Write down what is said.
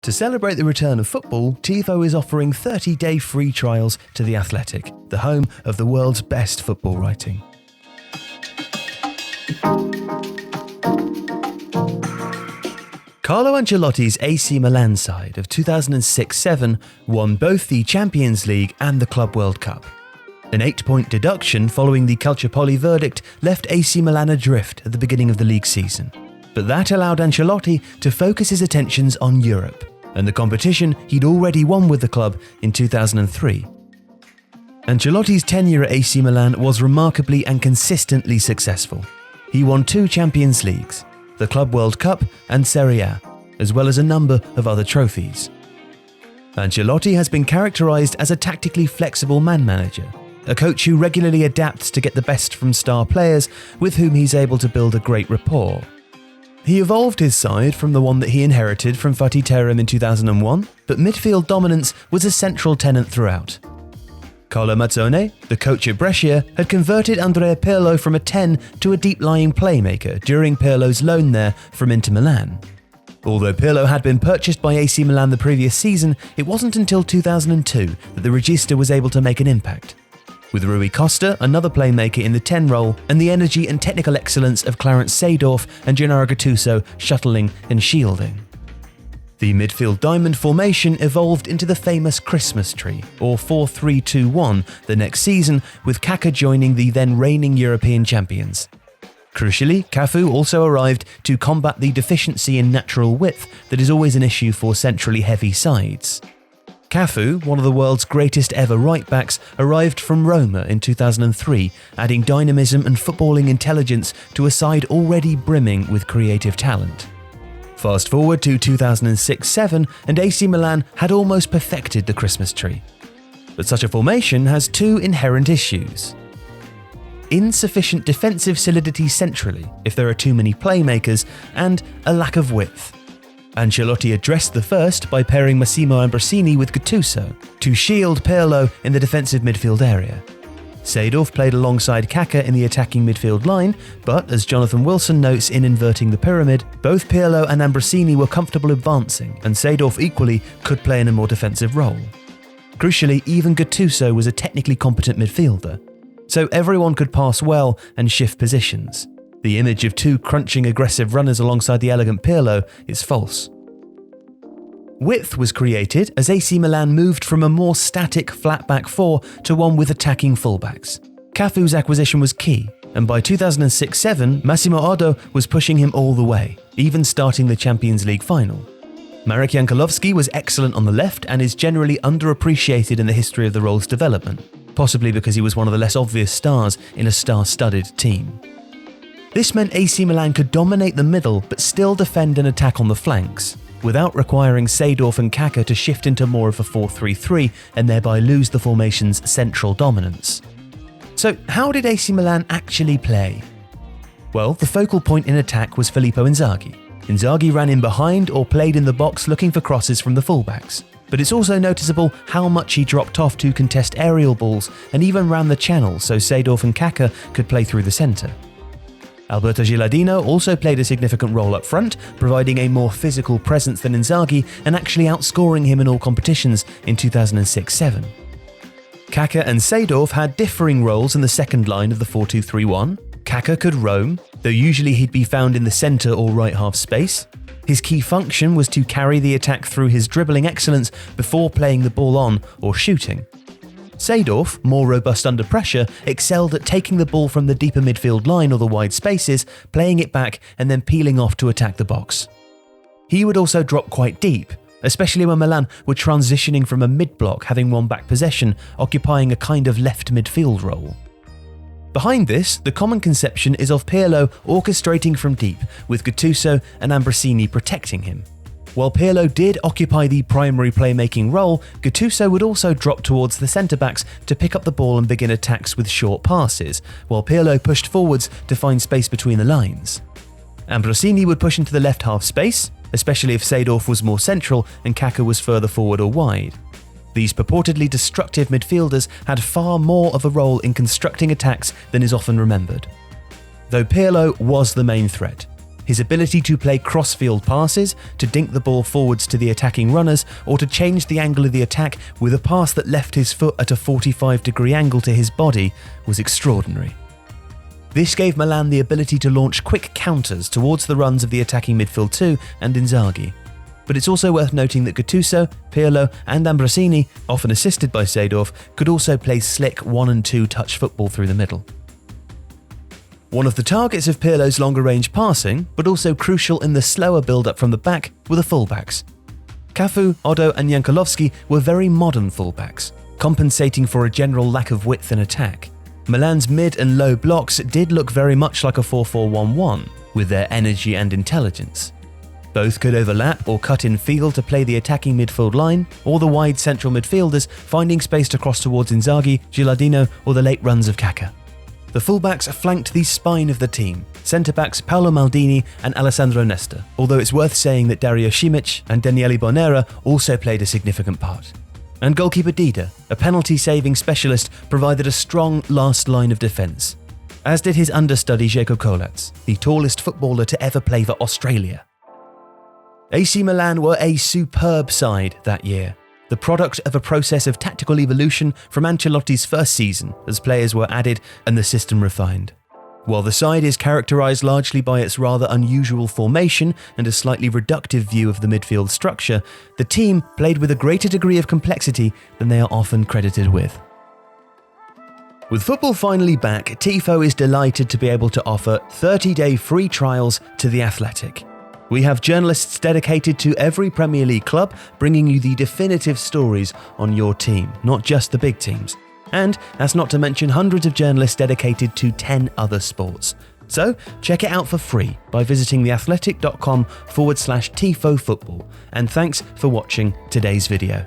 To celebrate the return of football, Tifo is offering 30-day free trials to The Athletic, the home of the world's best football writing. Carlo Ancelotti's AC Milan side of 2006-07 won both the Champions League and the Club World Cup. An 8-point deduction following the Calciopoli verdict left AC Milan adrift at the beginning of the league season. But that allowed Ancelotti to focus his attentions on Europe and the competition he'd already won with the club in 2003. Ancelotti's tenure at AC Milan was remarkably and consistently successful. He won 2 Champions Leagues, the Club World Cup and Serie A, as well as a number of other trophies. Ancelotti has been characterised as a tactically flexible man manager, a coach who regularly adapts to get the best from star players with whom he's able to build a great rapport. He evolved his side from the one that he inherited from Fatih Terim in 2001, but midfield dominance was a central tenet throughout. Carlo Mazzone, the coach at Brescia, had converted Andrea Pirlo from a 10 to a deep-lying playmaker during Pirlo's loan there from Inter Milan. Although Pirlo had been purchased by AC Milan the previous season, it wasn't until 2002 that the regista was able to make an impact, with Rui Costa, another playmaker in the 10 role, and the energy and technical excellence of Clarence Seedorf and Gennaro Gattuso shuttling and shielding. The midfield diamond formation evolved into the famous Christmas tree, or 4-3-2-1, the next season, with Kaká joining the then reigning European champions. Crucially, Cafu also arrived to combat the deficiency in natural width that is always an issue for centrally heavy sides. Cafu, one of the world's greatest ever right-backs, arrived from Roma in 2003, adding dynamism and footballing intelligence to a side already brimming with creative talent. Fast forward to 2006-07 and AC Milan had almost perfected the Christmas tree. But such a formation has 2 inherent issues. Insufficient defensive solidity centrally if there are too many playmakers, and a lack of width. Ancelotti addressed the first by pairing Massimo Ambrosini with Gattuso to shield Pirlo in the defensive midfield area. Seedorf played alongside Kaká in the attacking midfield line, but as Jonathan Wilson notes in Inverting the Pyramid, both Pirlo and Ambrosini were comfortable advancing, and Seedorf equally could play in a more defensive role. Crucially, even Gattuso was a technically competent midfielder, so everyone could pass well and shift positions. The image of 2 crunching aggressive runners alongside the elegant Pirlo is false. Width was created as AC Milan moved from a more static flat back 4 to one with attacking fullbacks. Cafu's acquisition was key, and by 2006-07, Massimo Oddo was pushing him all the way, even starting the Champions League final. Marek Jankulovski was excellent on the left and is generally underappreciated in the history of the role's development, possibly because he was one of the less obvious stars in a star-studded team. This meant AC Milan could dominate the middle but still defend and attack on the flanks, without requiring Seedorf and Kaká to shift into more of a 4-3-3 and thereby lose the formation's central dominance. So how did AC Milan actually play? Well, the focal point in attack was Filippo Inzaghi. Inzaghi ran in behind or played in the box looking for crosses from the fullbacks. But it's also noticeable how much he dropped off to contest aerial balls and even ran the channel so Seedorf and Kaká could play through the centre. Alberto Gilardino also played a significant role up front, providing a more physical presence than Inzaghi and actually outscoring him in all competitions in 2006-07. Kaká and Seedorf had differing roles in the second line of the 4-2-3-1. Kaká could roam, though usually he'd be found in the centre or right half space. His key function was to carry the attack through his dribbling excellence before playing the ball on or shooting. Seedorf, more robust under pressure, excelled at taking the ball from the deeper midfield line or the wide spaces, playing it back and then peeling off to attack the box. He would also drop quite deep, especially when Milan were transitioning from a mid-block, having won back possession, occupying a kind of left midfield role. Behind this, the common conception is of Pirlo orchestrating from deep, with Gattuso and Ambrosini protecting him. While Pirlo did occupy the primary playmaking role, Gattuso would also drop towards the centre-backs to pick up the ball and begin attacks with short passes, while Pirlo pushed forwards to find space between the lines. Ambrosini would push into the left half space, especially if Seedorf was more central and Kaká was further forward or wide. These purportedly destructive midfielders had far more of a role in constructing attacks than is often remembered. Though Pirlo was the main threat, His ability to play cross-field passes, to dink the ball forwards to the attacking runners, or to change the angle of the attack with a pass that left his foot at a 45-degree angle to his body was extraordinary. This gave Milan the ability to launch quick counters towards the runs of the attacking midfield too and Inzaghi. But it's also worth noting that Gattuso, Pirlo and Ambrosini, often assisted by Seedorf, could also play slick 1- and 2-touch football through the middle. One of the targets of Pirlo's longer-range passing, but also crucial in the slower build-up from the back, were the fullbacks. Cafu, Oddo and Jankulovski were very modern fullbacks, compensating for a general lack of width in attack. Milan's mid and low blocks did look very much like a 4-4-1-1, with their energy and intelligence. Both could overlap or cut in field to play the attacking midfield line, or the wide central midfielders finding space to cross towards Inzaghi, Gilardino or the late runs of Kaká. The fullbacks flanked the spine of the team, centre-backs Paolo Maldini and Alessandro Nesta, although it's worth saying that Dario Simic and Daniele Bonera also played a significant part. And goalkeeper Dida, a penalty-saving specialist, provided a strong last line of defence, as did his understudy Željko Kolac, the tallest footballer to ever play for Australia. AC Milan were a superb side that year, the product of a process of tactical evolution from Ancelotti's first season as players were added and the system refined. While the side is characterised largely by its rather unusual formation and a slightly reductive view of the midfield structure, the team played with a greater degree of complexity than they are often credited with. With football finally back, Tifo is delighted to be able to offer 30-day free trials to The Athletic. We have journalists dedicated to every Premier League club, bringing you the definitive stories on your team, not just the big teams. And that's not to mention hundreds of journalists dedicated to 10 other sports. So check it out for free by visiting theathletic.com/Tifo Football. And thanks for watching today's video.